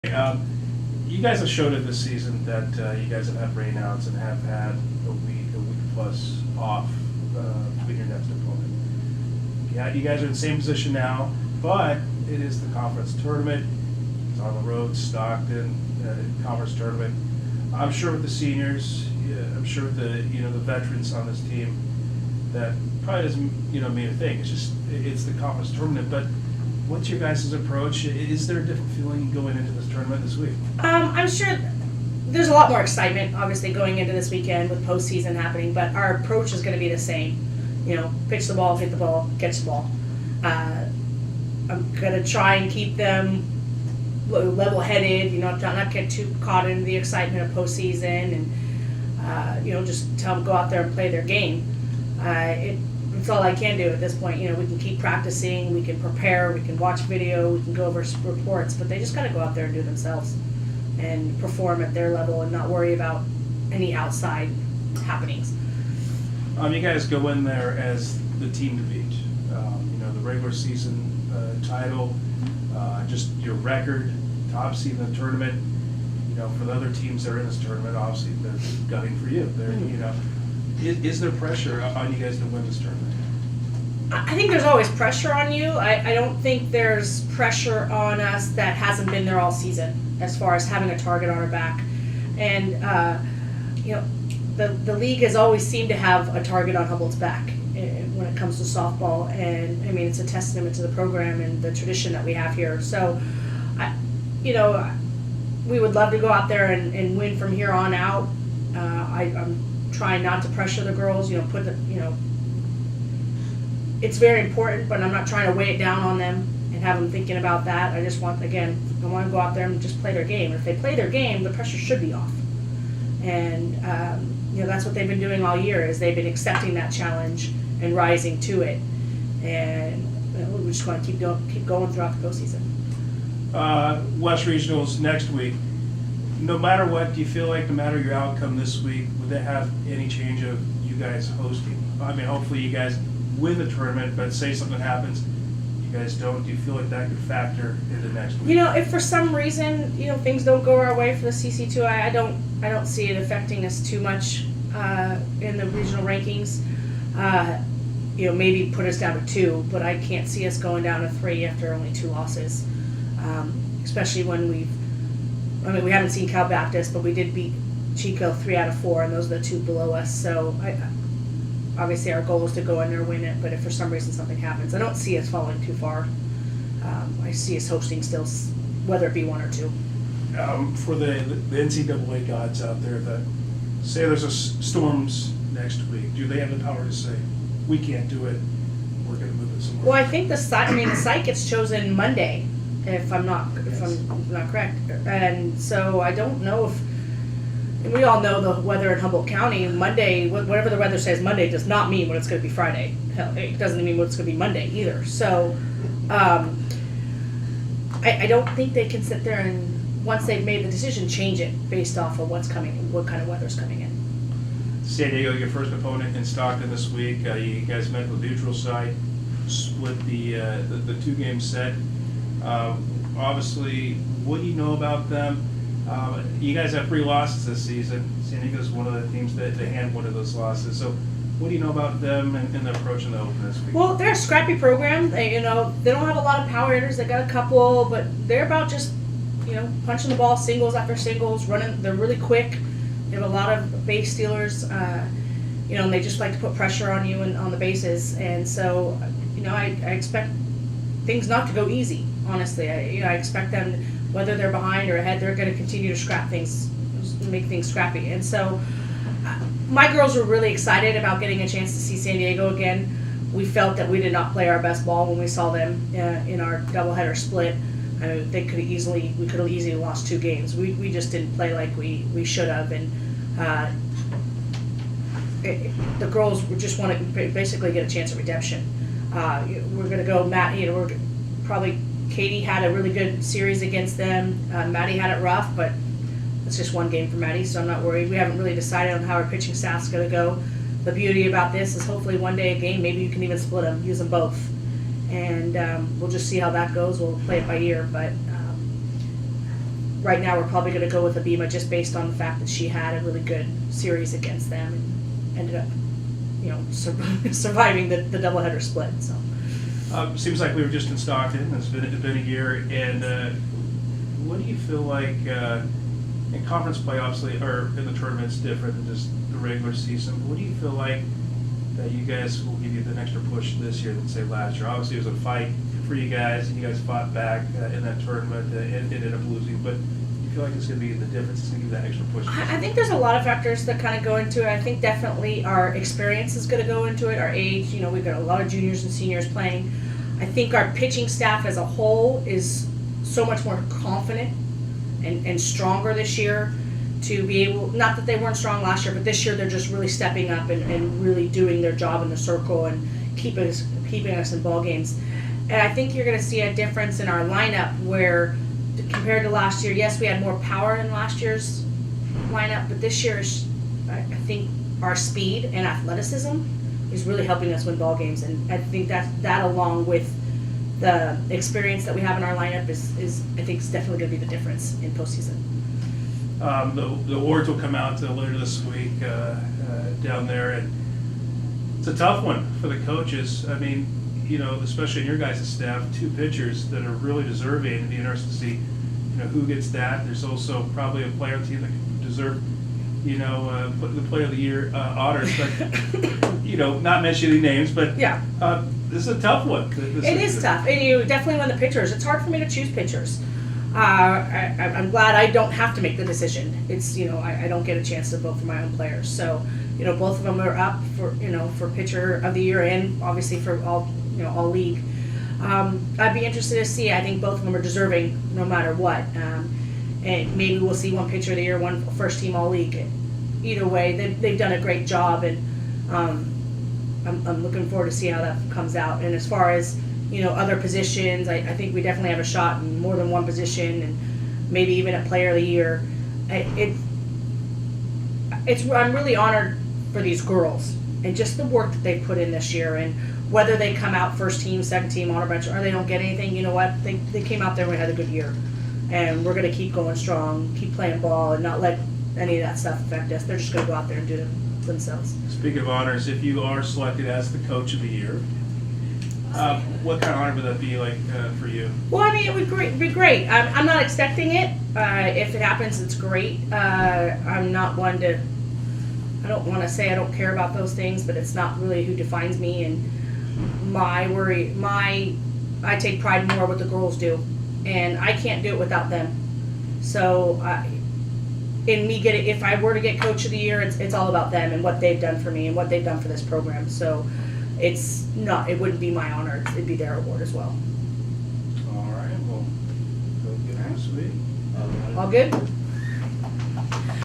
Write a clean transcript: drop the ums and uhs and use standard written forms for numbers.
You guys have showed it this season that you guys have had rainouts and have had a week plus off between your next opponent. Yeah, you guys are in the same position now, but it is the conference tournament. It's on the road, Stockton, conference tournament. I'm sure with the seniors, I'm sure with the veterans on this team, that probably doesn't mean a thing. It's the conference tournament, but. What's your guys' approach? Is there a different feeling going into this tournament this week? I'm sure there's a lot more excitement, obviously, going into this weekend with postseason happening, but our approach is going to be the same. Pitch the ball, hit the ball, catch the ball. I'm going to try and keep them level-headed, not get too caught in the excitement of postseason, and, just tell them to go out there and play their game. It's all I can do at this point. We can keep practicing, we can prepare, we can watch video, we can go over reports, but they just got to go out there and do themselves and perform at their level and not worry about any outside happenings. You guys go in there as the team to beat. The regular season title, just your record, top seed in the tournament. For the other teams that are in this tournament, obviously they're gunning for you. Is there pressure on you guys to win this tournament? I think there's always pressure on you. I don't think there's pressure on us that hasn't been there all season as far as having a target on our back. And, the league has always seemed to have a target on Humboldt's back when it comes to softball. And, it's a testament to the program and the tradition that we have here. So, we would love to go out there and win from here on out. I'm trying not to pressure the girls, it's very important, but I'm not trying to weigh it down on them and have them thinking about that. I just want to go out there and just play their game. And if they play their game, the pressure should be off. And, that's what they've been doing all year, is they've been accepting that challenge and rising to it. And we just want to keep going throughout the postseason. West Regionals next week. No matter what, do you feel like no matter your outcome this week, would that have any change of you guys hosting? Hopefully you guys win the tournament, but say something happens, you guys don't. Do you feel like that could factor into next week? If for some reason, things don't go our way for the CC2, I don't see it affecting us too much in the regional rankings. Maybe put us down to 2, but I can't see us going down to 3 after only 2 losses. Especially when we haven't seen Cal Baptist, but we did beat Chico 3 out of 4, and those are the 2 below us. So obviously our goal is to go in there and win it, but if for some reason something happens, I don't see us falling too far. I see us hosting still, whether it be 1 or 2. For the NCAA gods out there that say there's storms next week, do they have the power to say, we can't do it, we're going to move it somewhere? Well, I think the site gets chosen Monday, if I'm not correct, and so I don't know if. And we all know the weather in Humboldt County. Monday, whatever the weather says Monday, does not mean what it's going to be Friday. Hell, it doesn't mean what it's going to be Monday either. So, I don't think they can sit there and, once they've made the decision, change it based off of what's coming, what kind of weather's coming in. San Diego, your first opponent in Stockton this week. You guys met the neutral side, split the 2-game set. Obviously, what do you know about them? You guys have 3 losses this season. San Diego's one of the teams that they hand one of those losses. So, what do you know about them and their approach in the Open this week? Well, they're a scrappy program. They don't have a lot of power hitters. They got a couple, but they're about just punching the ball singles after singles, running. They're really quick. They have a lot of base stealers. And they just like to put pressure on you and on the bases. And so, I expect things not to go easy. Honestly, I expect them, whether they're behind or ahead, they're going to continue to scrap things, make things scrappy. And so my girls were really excited about getting a chance to see San Diego again. We felt that we did not play our best ball when we saw them in our doubleheader split. We could have easily lost 2 games. We just didn't play like we should have. And the girls just want to basically get a chance at redemption. We're going to go, Matt, we're probably, Katie had a really good series against them. Maddie had it rough, but it's just 1 game for Maddie, so I'm not worried. We haven't really decided on how our pitching staff's going to go. The beauty about this is hopefully one day a game, maybe you can even split them, use them both. And we'll just see how that goes. We'll play it by ear, but right now we're probably going to go with Abima just based on the fact that she had a really good series against them and ended up, surviving the doubleheader split. So Seems like we were just in Stockton. It's been a year. And what do you feel like in conference play, obviously, or in the tournament's different than just the regular season? What do you feel like that you guys will give you an extra push this year than say last year? Obviously, it was a fight for you guys, and you guys fought back in that tournament and ended up losing. But do you feel like it's going to be the difference? It's going to give you that extra push? I think there's a lot of factors that kind of go into it. I think definitely our experience is going to go into it. Our age, we've got a lot of juniors and seniors playing. I think our pitching staff as a whole is so much more confident and stronger this year to be able, not that they weren't strong last year, but this year they're just really stepping up and really doing their job in the circle and keeping us in ball games. And I think you're going to see a difference in our lineup where, compared to last year, yes, we had more power in last year's lineup, but this year, I think our speed and athleticism is really helping us win ball games. And I think that along with the experience that we have in our lineup is I think, is definitely going to be the difference in postseason. The awards will come out later this week down there, and it's a tough one for the coaches. I mean, especially in your guys' staff, 2 pitchers that are really deserving. It'd be interesting to see, who gets that. There's also probably a player on the team that could deserve, the Player of the Year honors. But, not mentioning names, but yeah, this is a tough one. It is tough, and you definitely win the pitchers. It's hard for me to choose pitchers. I'm glad I don't have to make the decision. It's I don't get a chance to vote for my own players. So both of them are up for pitcher of the year and obviously for all league. I'd be interested to see. I think both of them are deserving no matter what. And maybe we'll see one pitcher of the year, one first team all league. Either way, they've done a great job, and I'm looking forward to see how that comes out. And as far as other positions, I think we definitely have a shot in more than one position, and maybe even a Player of the Year. I'm really honored for these girls and just the work that they put in this year, and whether they come out first team, second team, honor bench, or they don't get anything. You know what? They came out there and we had a good year, and we're going to keep going strong, keep playing ball, and not let any of that stuff affect us. They're just going to go out there and do it themselves. Speaking of honors, if you are selected as the Coach of the Year, what kind of honor would that be like for you? Well, I mean, it would be great. I'm not expecting it. If it happens, it's great. I'm not one to, I don't want to say I don't care about those things, but it's not really who defines me. And I take pride more what the girls do, and I can't do it without them. So, if I were to get Coach of the Year, it's all about them and what they've done for me and what they've done for this program. So, it wouldn't be my honor. It'd be their award as well. All right. Well, go get this week. All good?